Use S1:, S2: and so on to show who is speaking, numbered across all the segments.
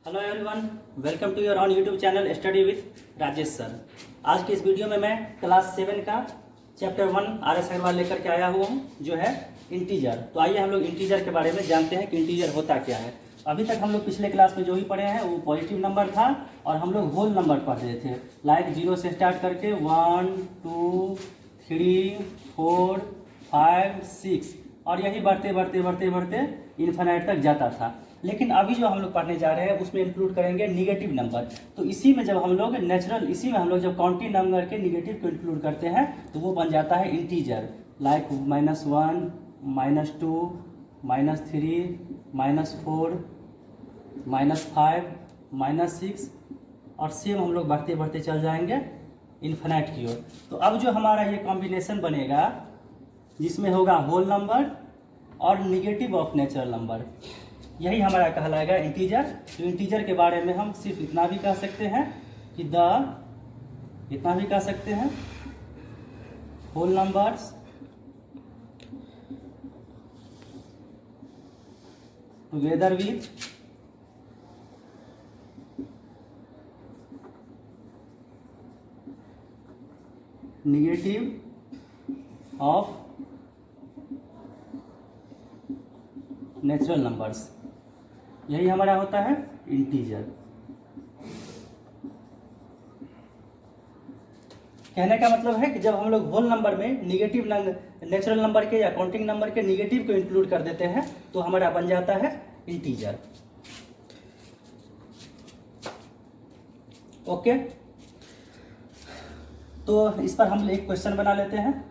S1: Hello everyone, welcome to your on YouTube channel study with Rajesh sir. आज की इस video में मैं क्लास 7 का चैप्टर 1 RS अग्रवाल लेकर के आया हुआ हूँ, जो है इंटीजर। तो आइए हम लोग इंटीजर के बारे में जानते हैं कि इंटीजर होता क्या है। अभी तक हम लोग पिछले क्लास में जो भी पढ़े हैं वो पॉजिटिव नंबर था और हम लोग होल नंबर पढ़ रहे थे, लाइक 0 से स्टार्ट करके 1 2 3 4 5 6 और यही बढ़ते बढ़ते बढ़ते बढ़ते इन्फिनिट तक जाता था। लेकिन अभी जो हम लोग पढ़ने जा रहे हैं उसमें इंक्लूड करेंगे निगेटिव नंबर। तो इसी में जब हम लोग इसी में हम लोग जब काउंटिंग नंबर के निगेटिव को इंक्लूड करते हैं तो वो बन जाता है इंटीजर, लाइक -1 -2 -3 -4 -5 -6 और सेम हम लोग बढ़ते बढ़ते चल जाएंगे इन्फिनिट की ओर। तो अब जो हमारा ये कॉम्बिनेशन बनेगा जिसमें होगा होल नंबर और निगेटिव ऑफ नेचुरल नंबर, यही हमारा कहलाएगा इंटीजर। तो इंटीजर के बारे में हम सिर्फ इतना भी कह सकते हैं कि इतना भी कह सकते हैं whole numbers together with negative of natural numbers, यही हमारा होता है इंटीजर। कहने का मतलब है कि जब हम लोग होल नंबर में निगेटिव नेचुरल नंबर के या काउंटिंग नंबर के निगेटिव को इंक्लूड कर देते हैं तो हमारा बन जाता है इंटीजर। ओके, तो इस पर हम एक क्वेश्चन बना लेते हैं।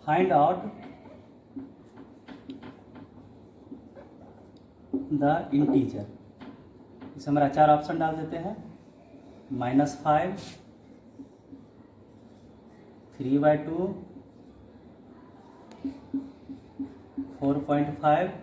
S1: Find out the integer. इसे हमारा 4 ऑप्शन डाल देते हैं, -5 3/2 4.5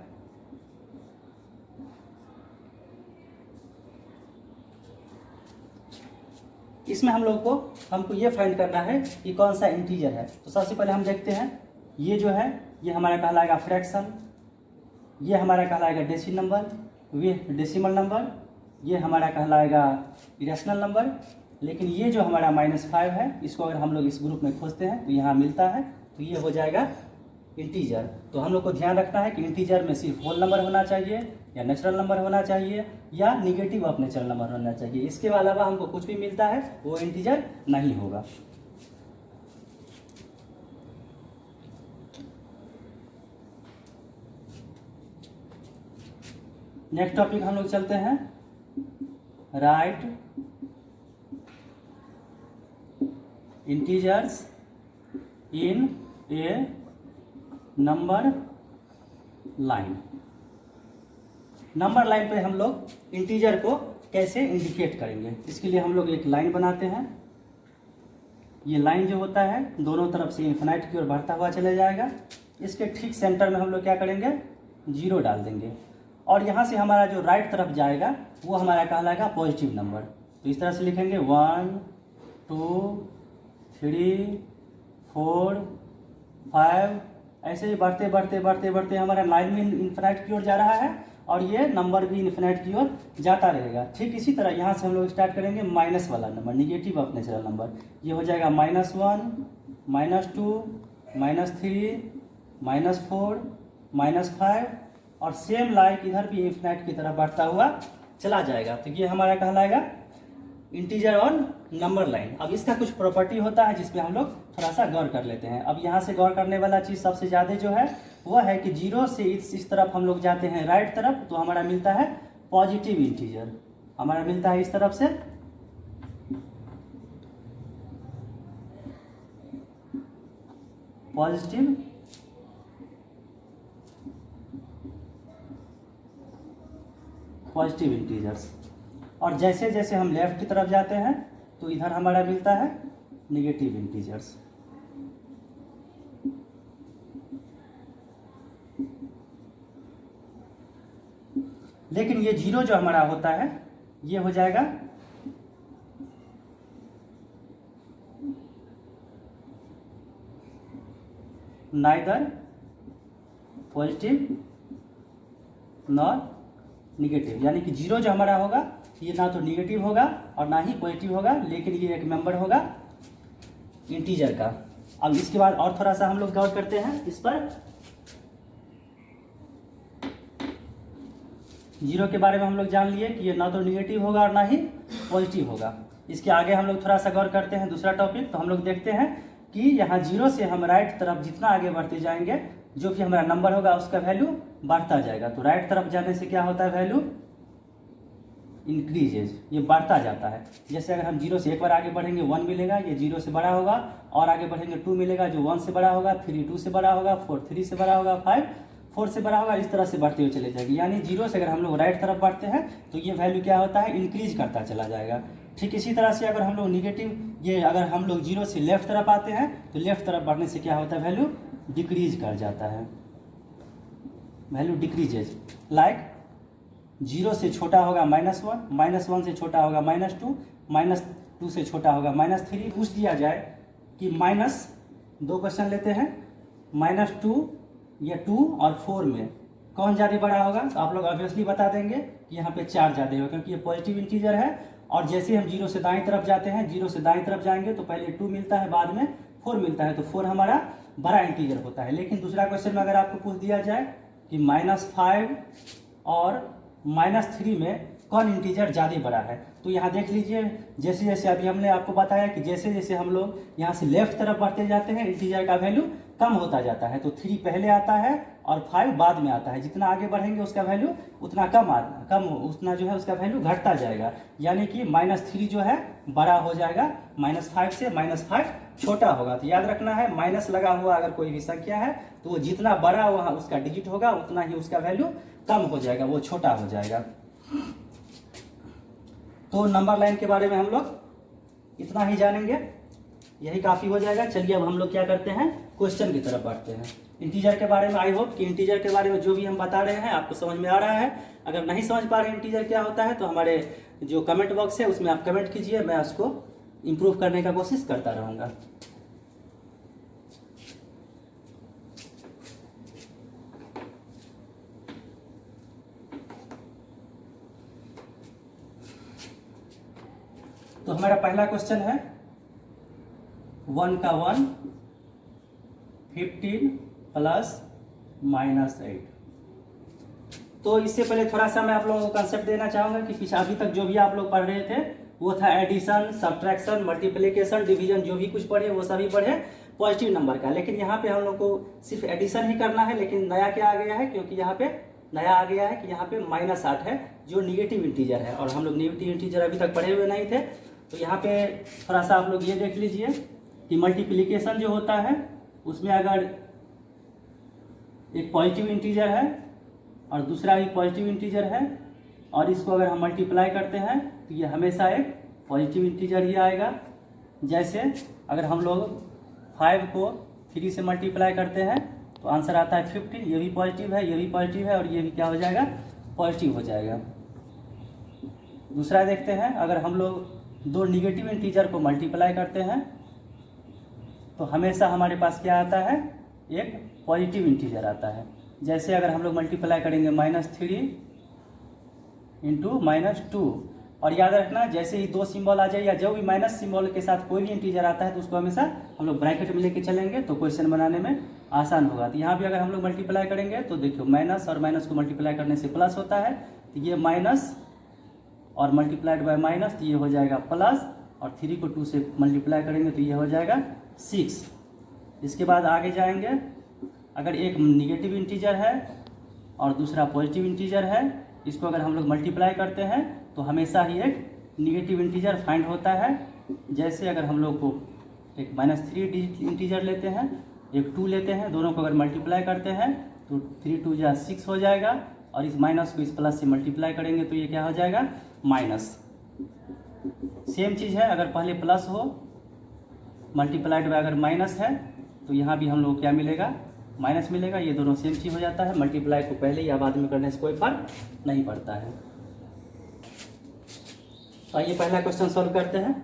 S1: इसमें हमको ये फाइंड करना है कि कौन सा इंटीजर है। तो सबसे पहले हम देखते हैं, ये जो है ये हमारा कहलाएगा फ्रैक्शन, ये हमारा कहलाएगा डेसिमल नंबर, ये हमारा कहलाएगा इरेशनल नंबर। लेकिन ये जो हमारा -5 है, इसको अगर हम लोग इस ग्रुप में खोजते हैं तो यहाँ मिलता है, तो ये हो जाएगा इंटीजर। तो हम लोग को ध्यान रखना है कि इंटीजर में सिर्फ होल नंबर होना चाहिए या नेचुरल नंबर होना चाहिए या निगेटिव ऑफ नेचुरल नंबर होना चाहिए। इसके अलावा हमको कुछ भी मिलता है वो इंटीजर नहीं होगा। नेक्स्ट टॉपिक हम लोग चलते हैं, right integers in A number line. Number line पे हम लोग इंटीजर को कैसे इंडिकेट करेंगे, इसके लिए हम लोग एक लाइन बनाते हैं। ये लाइन जो होता है दोनों तरफ से इन्फिनिट की ओर बढ़ता हुआ चला जाएगा। इसके ठीक सेंटर में हम लोग क्या करेंगे, 0 डाल देंगे और यहाँ से हमारा जो राइट तरफ जाएगा वो हमारा कहलाएगा पॉजिटिव नंबर। तो इस तरह से लिखेंगे 1 2 3 4 5, ऐसे ही बढ़ते बढ़ते बढ़ते बढ़ते हमारा लाइन भी इन्फिनिट की ओर जा रहा है और ये नंबर भी इन्फिनिट की ओर जाता रहेगा। ठीक इसी तरह यहाँ से हम लोग स्टार्ट करेंगे माइनस वाला number, negative of natural number. ये हो जाएगा -1 -2 -3 -4 -5 और सेम लाइक इधर भी इन्फिनिट की तरफ बढ़ता हुआ चला जाएगा। तो ये हमारा कहलाएगा इंटीजर ऑन नंबर लाइन। अब इसका कुछ प्रॉपर्टी होता है जिसपे हम लोग थोड़ा सा गौर कर लेते हैं। अब यहाँ से गौर करने वाला चीज़ सबसे ज़्यादा जो है वो है कि 0 से इस तरफ हम लोग जाते हैं राइट तरफ, तो हमारा मिलता है पॉजिटिव इंटीजर। हमारा मिलता है इस तरफ से पॉजिटिव इंटीजर्स, और जैसे जैसे हम लेफ्ट की तरफ जाते हैं तो इधर हमारा मिलता है निगेटिव इंटीजर्स। लेकिन ये 0 जो हमारा होता है ये हो जाएगा नाइदर पॉजिटिव नॉर निगेटिव, यानी कि 0 जो हमारा होगा ये ना तो निगेटिव होगा और ना ही पॉजिटिव होगा, लेकिन ये एक मेंबर होगा इंटीजर का। अब इसके बाद और थोड़ा सा हम लोग गौर करते हैं इस पर। 0 के बारे में हम लोग जान लिए कि ये ना तो निगेटिव होगा और ना ही पॉजिटिव होगा। इसके आगे हम लोग थोड़ा सा गौर करते हैं दूसरा टॉपिक। तो हम लोग देखते हैं कि यहाँ 0 से हम राइट तरफ जितना आगे बढ़ते जाएंगे, जो कि हमारा नंबर होगा उसका वैल्यू बढ़ता जाएगा। तो राइट तरफ जाने से क्या होता है, वैल्यू इंक्रीजेज, ये बढ़ता जाता है। जैसे अगर हम 0 से एक बार आगे बढ़ेंगे 1 मिलेगा, ये 0 से बड़ा होगा, और आगे बढ़ेंगे 2 मिलेगा जो 1 से बड़ा होगा, 3 2 से बड़ा होगा, 4 3 से बड़ा होगा, 5 4 से बड़ा होगा। इस तरह से बढ़ते हुए चले जाएंगे। यानी 0 से अगर हम लोग राइट तरफ बढ़ते हैं तो ये वैल्यू क्या होता है, इंक्रीज करता चला जाएगा। ठीक इसी तरह से अगर हम लोग निगेटिव, ये अगर हम लोग 0 से लेफ्ट तरफ आते हैं तो लेफ्ट तरफ बढ़ने से क्या होता है, वैल्यू डिक्रीज कर जाता है, वैल्यू डिक्रीजेज। लाइक 0 से छोटा होगा -1, -1 से छोटा होगा -2, -2 से छोटा होगा -3। पूछ दिया जाए कि दो क्वेश्चन लेते हैं, -2 या 2 और 4 में कौन ज़्यादा बड़ा होगा, तो आप लोग ऑब्वियसली बता देंगे कि यहाँ पे 4 ज़्यादा होगा, क्योंकि ये पॉजिटिव इंटीजर है। और जैसे हम 0 से दाएं तरफ जाते हैं, 0 से दाएं तरफ जाएंगे तो पहले 2 मिलता है, बाद में 4 मिलता है, तो 4 हमारा बड़ा इंटीजर होता है। लेकिन दूसरा क्वेश्चन में अगर आपको पूछ दिया जाए कि -5 और -3 में कौन इंटीजर ज़्यादा बड़ा है, तो यहाँ देख लीजिए, जैसे जैसे अभी हमने आपको बताया कि जैसे जैसे हम लोग यहाँ से लेफ्ट तरफ बढ़ते जाते हैं इंटीजर का वैल्यू कम होता जाता है। तो 3 पहले आता है और 5 बाद में आता है। जितना आगे बढ़ेंगे उसका वैल्यू उतना उतना जो है उसका वैल्यू घटता जाएगा। यानी कि -3 जो है बड़ा हो जाएगा -5 से, -5 छोटा होगा। तो याद रखना है, माइनस लगा हुआ अगर कोई भी संख्या है तो वो जितना बड़ा वहाँ उसका डिजिट होगा उतना ही उसका वैल्यू कम हो जाएगा, वो छोटा हो जाएगा। तो नंबर लाइन के बारे में हम लोग इतना ही जानेंगे, यही काफ़ी हो जाएगा। चलिए अब हम लोग क्या करते हैं, क्वेश्चन की तरफ बढ़ते हैं। इंटीजर के बारे में आई होप कि इंटीजर के बारे में जो भी हम बता रहे हैं आपको समझ में आ रहा है। अगर नहीं समझ पा रहे इंटीजर क्या होता है तो हमारे जो कमेंट बॉक्स है उसमें आप कमेंट कीजिए, मैं उसको इम्प्रूव करने का कोशिश करता रहूँगा। तो हमारा पहला क्वेश्चन है 1 का 1 15 प्लस -8। तो इससे पहले थोड़ा सा मैं आप लोगों को कंसेप्ट देना चाहूँगा कि पिछले अभी तक जो भी आप लोग पढ़ रहे थे वो था एडिशन, सब्ट्रैक्शन, मल्टीप्लिकेशन, डिवीजन, जो भी कुछ पढ़े वो सभी पढ़े पॉजिटिव नंबर का। लेकिन यहाँ पे हम लोग को सिर्फ एडिशन ही करना है। लेकिन नया क्या आ गया है, क्योंकि यहाँ पे नया आ गया है कि यहाँ पे -8 है जो निगेटिव इंटीजर है, और हम लोग निगेटिव इंटीजर अभी तक पढ़े हुए नहीं थे। तो यहाँ पे थोड़ा सा आप लोग ये देख लीजिए कि मल्टीप्लिकेशन जो होता है उसमें अगर एक पॉजिटिव इंटीजर है और दूसरा भी पॉजिटिव इंटीजर है और इसको अगर हम मल्टीप्लाई करते हैं तो ये हमेशा एक पॉजिटिव इंटीजर ही आएगा। जैसे अगर हम लोग 5 को 3 से मल्टीप्लाई करते हैं तो आंसर आता है 15। ये भी पॉजिटिव है, ये भी पॉजिटिव है, और ये भी क्या हो जाएगा, पॉजिटिव हो जाएगा। दूसरा देखते हैं, अगर हम लोग 2 निगेटिव इंटीजर को मल्टीप्लाई करते हैं तो हमेशा हमारे पास क्या आता है, एक पॉजिटिव इंटीजर आता है। जैसे अगर हम लोग मल्टीप्लाई करेंगे -3 इंटू -2, और याद रखना जैसे ही 2 सिंबल आ जाए या जो भी माइनस सिंबल के साथ कोई भी इंटीजर आता है तो उसको हमेशा हम लोग ब्रैकेट में लेके चलेंगे तो क्वेश्चन बनाने में आसान होगा। तो यहाँ भी अगर हम लोग मल्टीप्लाई करेंगे तो देखियो माइनस और माइनस को मल्टीप्लाई करने से प्लस होता है, तो ये माइनस और मल्टीप्लाइड बाय माइनस, तो ये हो जाएगा प्लस, और 3 को 2 से मल्टीप्लाई करेंगे तो ये हो जाएगा 6। इसके बाद आगे जाएंगे, अगर एक निगेटिव इंटीजर है और दूसरा पॉजिटिव इंटीजर है, इसको अगर हम लोग मल्टीप्लाई करते हैं तो हमेशा ही एक निगेटिव इंटीजर फाइंड होता है। जैसे अगर हम लोग को एक -3 डिजिट इंटीजर लेते हैं, एक 2 लेते हैं, दोनों को अगर मल्टीप्लाई करते हैं तो 3 2 जा 6 हो जाएगा, और इस माइनस को इस प्लस से मल्टीप्लाई करेंगे तो ये क्या हो जाएगा, माइनस। सेम चीज़ है, अगर पहले प्लस हो मल्टीप्लाइड बाय अगर माइनस है तो यहाँ भी हम लोग क्या मिलेगा, माइनस मिलेगा। ये दोनों सेम चीज़ हो जाता है, मल्टीप्लाई को पहले या बाद में करने से कोई फर्क नहीं पड़ता है। तो आइए पहला क्वेश्चन सॉल्व करते हैं।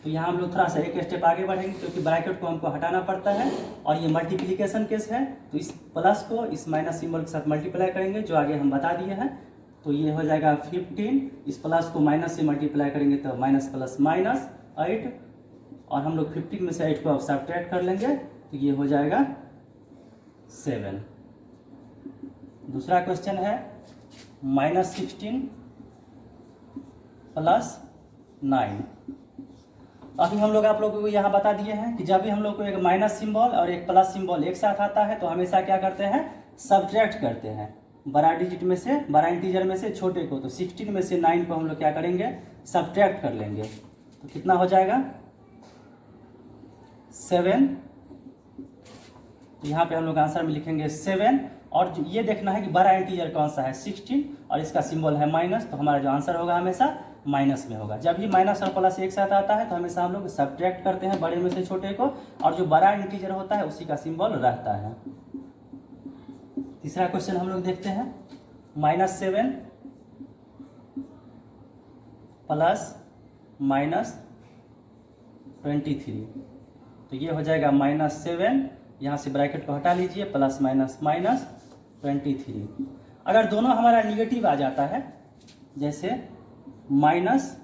S1: तो यहाँ हम लोग थोड़ा सा एक स्टेप आगे बढ़ेंगे, क्योंकि ब्रैकेट को हमको हटाना पड़ता है और ये मल्टीप्लिकेशन केस है। तो इस प्लस को इस माइनस सिंबल के साथ मल्टीप्लाई करेंगे, जो आगे हम बता दिए हैं। तो ये हो जाएगा 15, इस प्लस को माइनस से मल्टीप्लाई करेंगे तो माइनस प्लस माइनस 8, और हम लोग 15 में से 8 को अब सब्ट्रैक्ट कर लेंगे, तो ये हो जाएगा 7। दूसरा क्वेश्चन है -16 प्लस 9। अभी हम लोग आप लोगों को यहाँ बता दिए हैं कि जब भी हम लोग को एक माइनस सिंबल और एक प्लस सिंबल एक साथ आता है तो हमेशा क्या करते हैं, सब्ट्रैक्ट करते हैं। बड़ा डिजिट में से, बड़ा इंटीजर में से छोटे को, तो 16 में से 9 को हम लोग क्या करेंगे, सब्ट्रैक्ट कर लेंगे। तो कितना हो जाएगा 7। यहाँ पे हम लोग आंसर में लिखेंगे 7, और ये देखना है कि बड़ा इंटीजर कौन सा है, 16, और इसका सिंबल है माइनस। तो हमारा जो आंसर होगा हमेशा माइनस में होगा। जब भी माइनस और प्लस एक साथ आता है तो हमेशा हम लोग सब्ट्रैक्ट करते हैं बड़े में से छोटे को, और जो बड़ा इंटीजर होता है उसी का सिंबल रहता है। तीसरा क्वेश्चन हम लोग देखते हैं, -7 प्लस -23। तो ये हो जाएगा -7, यहाँ से ब्रैकेट को हटा लीजिए, प्लस माइनस -23। अगर दोनों हमारा निगेटिव आ जाता है, जैसे माइनस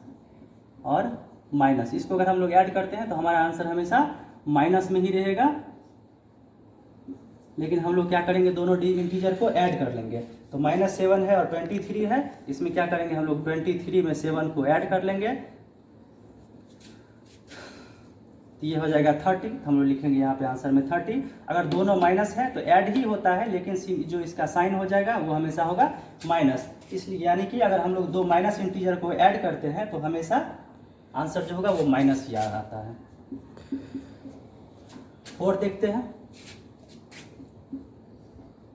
S1: और माइनस, इसको अगर हम लोग ऐड करते हैं तो हमारा आंसर हमेशा माइनस में ही रहेगा। लेकिन हम लोग क्या करेंगे, दोनों इंटीजर को ऐड कर लेंगे। तो -7 है और 23 है, इसमें क्या करेंगे हम लोग, 23 में 7 को ऐड कर लेंगे, तो ये हो जाएगा 30। हम लोग लिखेंगे यहाँ पे आंसर में 30। अगर दोनों माइनस है तो ऐड ही होता है, लेकिन जो इसका साइन हो जाएगा वो हमेशा होगा माइनस। इसलिए यानी कि अगर हम लोग दो माइनस इंटीजर को ऐड करते हैं तो हमेशा आंसर जो होगा वो माइनस ही आता है। 4 देखते हैं,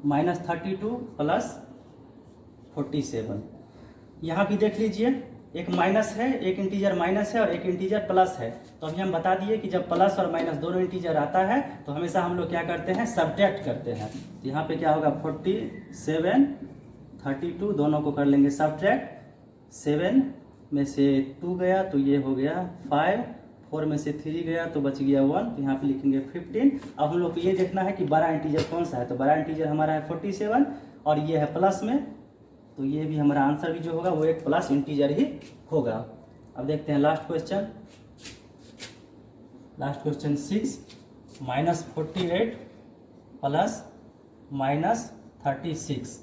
S1: -32 प्लस 47। यहाँ भी देख लीजिए, एक माइनस है, एक इंटीजर माइनस है और एक इंटीजर प्लस है। तो अभी हम बता दिए कि जब प्लस और माइनस दोनों इंटीजर आता है तो हमेशा हम लोग क्या करते हैं, सब्ट्रैक्ट करते हैं। तो यहाँ पे क्या होगा, 47 32 दोनों को कर लेंगे सब्ट्रैक्ट। 7 में से 2 गया तो ये हो गया 5, 4 में से 3 गया तो बच गया 1, तो यहाँ पे लिखेंगे 15। अब हम लोग को ये देखना है कि बड़ा इंटीजर कौन सा है। तो बड़ा इंटीजर हमारा है 47 और ये है प्लस में, तो ये भी हमारा आंसर भी जो होगा वो एक प्लस इंटीजर ही होगा। अब देखते हैं लास्ट क्वेश्चन 6, -48 प्लस -36।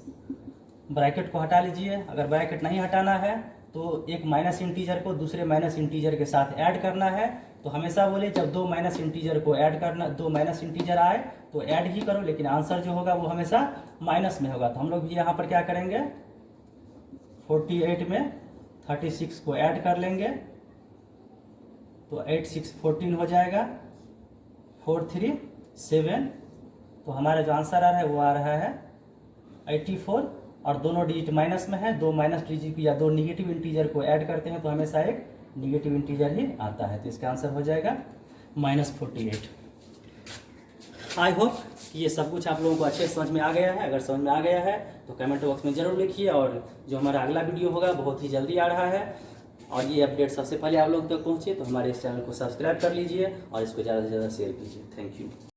S1: ब्रैकेट को हटा लीजिए। अगर ब्रैकेट नहीं हटाना है तो एक माइनस इंटीजर को दूसरे माइनस इंटीजर के साथ ऐड करना है। तो हमेशा बोले जब दो माइनस इंटीजर को ऐड करना, दो माइनस इंटीजर आए तो ऐड ही करो, लेकिन आंसर जो होगा वो हमेशा माइनस में होगा। तो हम लोग भी यहाँ पर क्या करेंगे, 48 में 36 को ऐड कर लेंगे, तो 8 6 14 हो जाएगा, 4 3 7। तो हमारा जो आंसर आ रहा है वो आ रहा है 84, और दोनों डिजिट माइनस में है। दो माइनस डिजिट या दो निगेटिव इंटीजर को ऐड करते हैं तो हमेशा एक निगेटिव इंटीजर ही आता है। तो इसका आंसर हो जाएगा -48। आई होप ये सब कुछ आप लोगों को अच्छे समझ में आ गया है। अगर समझ में आ गया है तो कमेंट बॉक्स में ज़रूर लिखिए, और जो हमारा अगला वीडियो होगा बहुत ही जल्दी आ रहा है, और ये अपडेट सबसे पहले आप लोग तक पहुँचे तो हमारे इस चैनल को सब्सक्राइब कर लीजिए और इसको ज़्यादा से ज़्यादा शेयर कीजिए। Thank you.